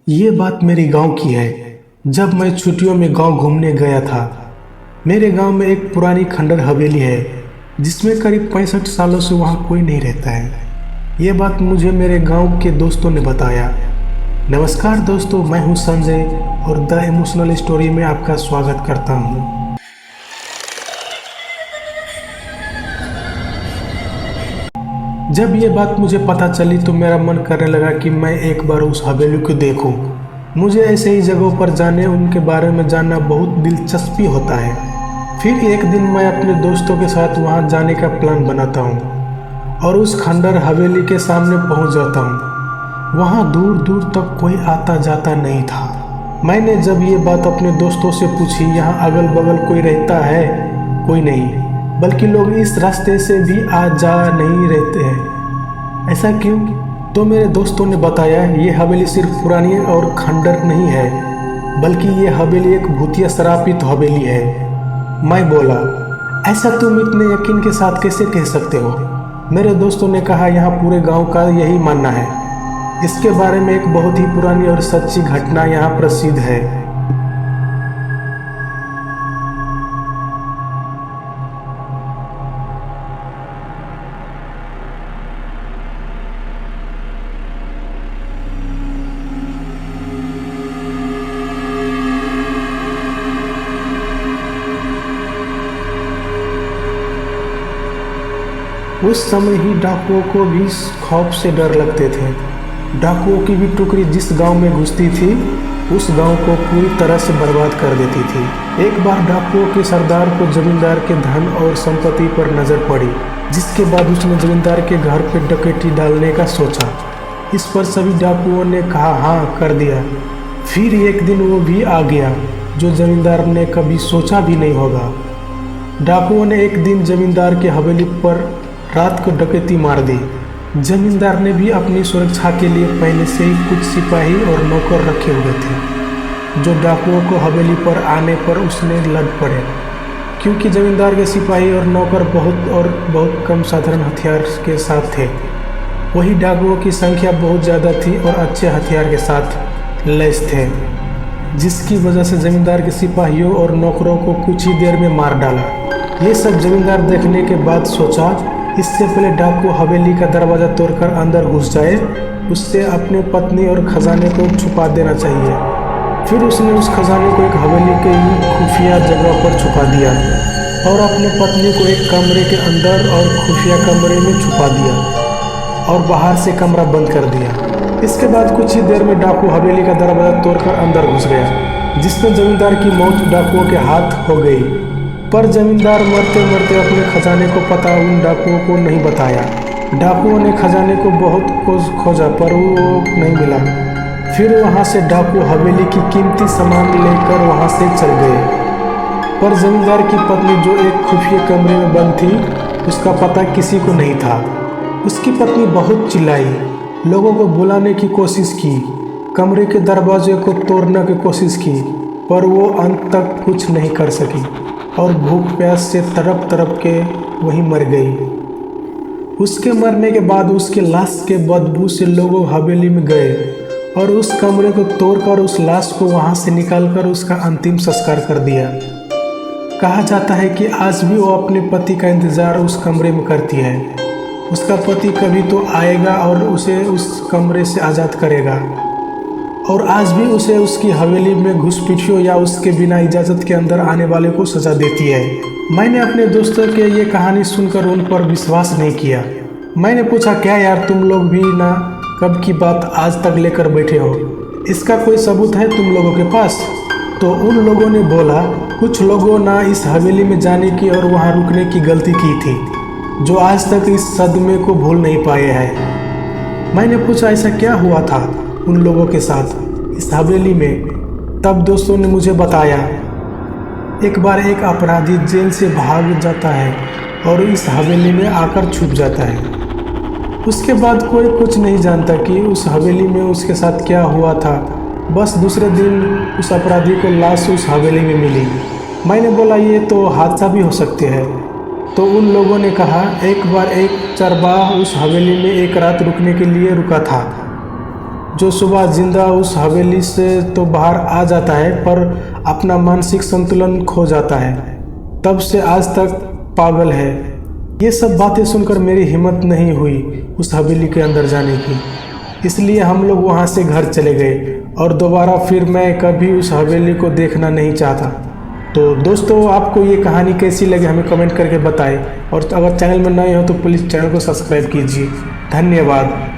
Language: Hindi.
ये बात मेरे गांव की है। जब मैं छुट्टियों में गांव घूमने गया था, मेरे गांव में एक पुरानी खंडर हवेली है जिसमें करीब 65 सालों से वहां कोई नहीं रहता है। ये बात मुझे मेरे गांव के दोस्तों ने बताया। नमस्कार दोस्तों, मैं हूं संजय और द इमोशनल स्टोरी में आपका स्वागत करता हूं। जब ये बात मुझे पता चली तो मेरा मन करने लगा कि मैं एक बार उस हवेली को देखूं। मुझे ऐसे ही जगहों पर जाने, उनके बारे में जानना बहुत दिलचस्पी होता है। फिर एक दिन मैं अपने दोस्तों के साथ वहां जाने का प्लान बनाता हूं और उस खंडर हवेली के सामने पहुंच जाता हूं। वहां दूर दूर तक कोई आता जाता नहीं था। मैंने जब ये बात अपने दोस्तों से पूछी, यहाँ अगल बगल कोई रहता है? कोई नहीं, बल्कि लोग इस रास्ते से भी आ जा नहीं रहते हैं। ऐसा क्यों? तो मेरे दोस्तों ने बताया, ये हवेली सिर्फ पुरानी और खंडर नहीं है, बल्कि ये हवेली एक भूतिया श्रापित हवेली है। मैं बोला, ऐसा तुम इतने यकीन के साथ कैसे कह सकते हो? मेरे दोस्तों ने कहा, यहाँ पूरे गांव का यही मानना है। इसके बारे में एक बहुत ही पुरानी और सच्ची घटना यहाँ प्रसिद्ध है। उस समय ही डाकुओं को भी खौफ से डर लगते थे। डाकुओं की भी टुकड़ी जिस गांव में घुसती थी, उस गांव को पूरी तरह से बर्बाद कर देती थी। एक बार डाकुओं के सरदार को जमींदार के धन और संपत्ति पर नजर पड़ी, जिसके बाद उसने जमींदार के घर पर डकैती डालने का सोचा। इस पर सभी डाकुओं ने कहा हाँ कर दिया। फिर एक दिन वो भी आ गया, जो जमींदार ने कभी सोचा भी नहीं होगा। डाकुओं ने एक दिन जमींदार की हवेली पर रात को डकैती मार दी। जमींदार ने भी अपनी सुरक्षा के लिए पहले से ही कुछ सिपाही और नौकर रखे हुए थे, जो डाकुओं को हवेली पर आने पर उसने लड़ पड़े। क्योंकि जमींदार के सिपाही और नौकर बहुत कम साधारण हथियार के साथ थे, वही डाकुओं की संख्या बहुत ज़्यादा थी और अच्छे हथियार के साथ लैस थे, जिसकी वजह से जमींदार के सिपाहियों और नौकरों को कुछ ही देर में मार डाला। ये सब जमींदार देखने के बाद सोचा, इससे पहले डाकू हवेली का दरवाज़ा तोड़कर अंदर घुस जाए, उससे अपने पत्नी और खजाने को छुपा देना चाहिए। फिर उसने उस खजाने को एक हवेली के ही खुफिया जगह पर छुपा दिया और अपने पत्नी को एक कमरे के अंदर और खुफिया कमरे में छुपा दिया और बाहर से कमरा बंद कर दिया। इसके बाद कुछ ही देर में डाकू हवेली का दरवाज़ा तोड़कर अंदर घुस गया, जिसमें जमींदार की मौत डाकुओं के हाथ हो गई। पर जमींदार मरते मरते अपने खजाने को पता उन डाकुओं को नहीं बताया। डाकुओं ने खजाने को बहुत खोजा पर वो नहीं मिला। फिर वहाँ से डाकू हवेली की कीमती सामान लेकर वहाँ से चल गए। पर जमींदार की पत्नी, जो एक खुफिया कमरे में बंद थी, उसका पता किसी को नहीं था। उसकी पत्नी बहुत चिल्लाई, लोगों को बुलाने की कोशिश की, कमरे के दरवाजे को तोड़ने की कोशिश की, पर वो अंत तक कुछ नहीं कर सकी और भूख प्यास से तड़प तड़प के वहीं मर गई। उसके मरने के बाद उसके लाश के बदबू से लोग हवेली में गए और उस कमरे को तोड़कर उस लाश को वहां से निकालकर उसका अंतिम संस्कार कर दिया। कहा जाता है कि आज भी वो अपने पति का इंतजार उस कमरे में करती है। उसका पति कभी तो आएगा और उसे उस कमरे से आज़ाद करेगा, और आज भी उसे उसकी हवेली में घुसपैठियों या उसके बिना इजाज़त के अंदर आने वाले को सज़ा देती है। मैंने अपने दोस्तों के ये कहानी सुनकर उन पर विश्वास नहीं किया। मैंने पूछा, क्या यार तुम लोग भी ना कब की बात आज तक लेकर बैठे हो? इसका कोई सबूत है तुम लोगों के पास? तो उन लोगों ने बोला, कुछ लोगों ने इस हवेली में जाने की और वहाँ रुकने की गलती की थी, जो आज तक इस सदमे को भूल नहीं पाए हैं। मैंने पूछा, ऐसा क्या हुआ था उन लोगों के साथ इस हवेली में? तब दोस्तों ने मुझे बताया, एक बार एक अपराधी जेल से भाग जाता है और इस हवेली में आकर छुप जाता है। उसके बाद कोई कुछ नहीं जानता कि उस हवेली में उसके साथ क्या हुआ था। बस दूसरे दिन उस अपराधी को लाश उस हवेली में मिली। मैंने बोला, ये तो हादसा भी हो सकते हैं। तो उन लोगों ने कहा, एक बार एक चरवाहा उस हवेली में एक रात रुकने के लिए रुका था। जो सुबह जिंदा उस हवेली से तो बाहर आ जाता है पर अपना मानसिक संतुलन खो जाता है, तब से आज तक पागल है। ये सब बातें सुनकर मेरी हिम्मत नहीं हुई उस हवेली के अंदर जाने की, इसलिए हम लोग वहाँ से घर चले गए और दोबारा फिर मैं कभी उस हवेली को देखना नहीं चाहता। तो दोस्तों, आपको ये कहानी कैसी लगी हमें कमेंट करके बताएं, और अगर चैनल में नए हो तो प्लीज़ चैनल को सब्सक्राइब कीजिए। धन्यवाद।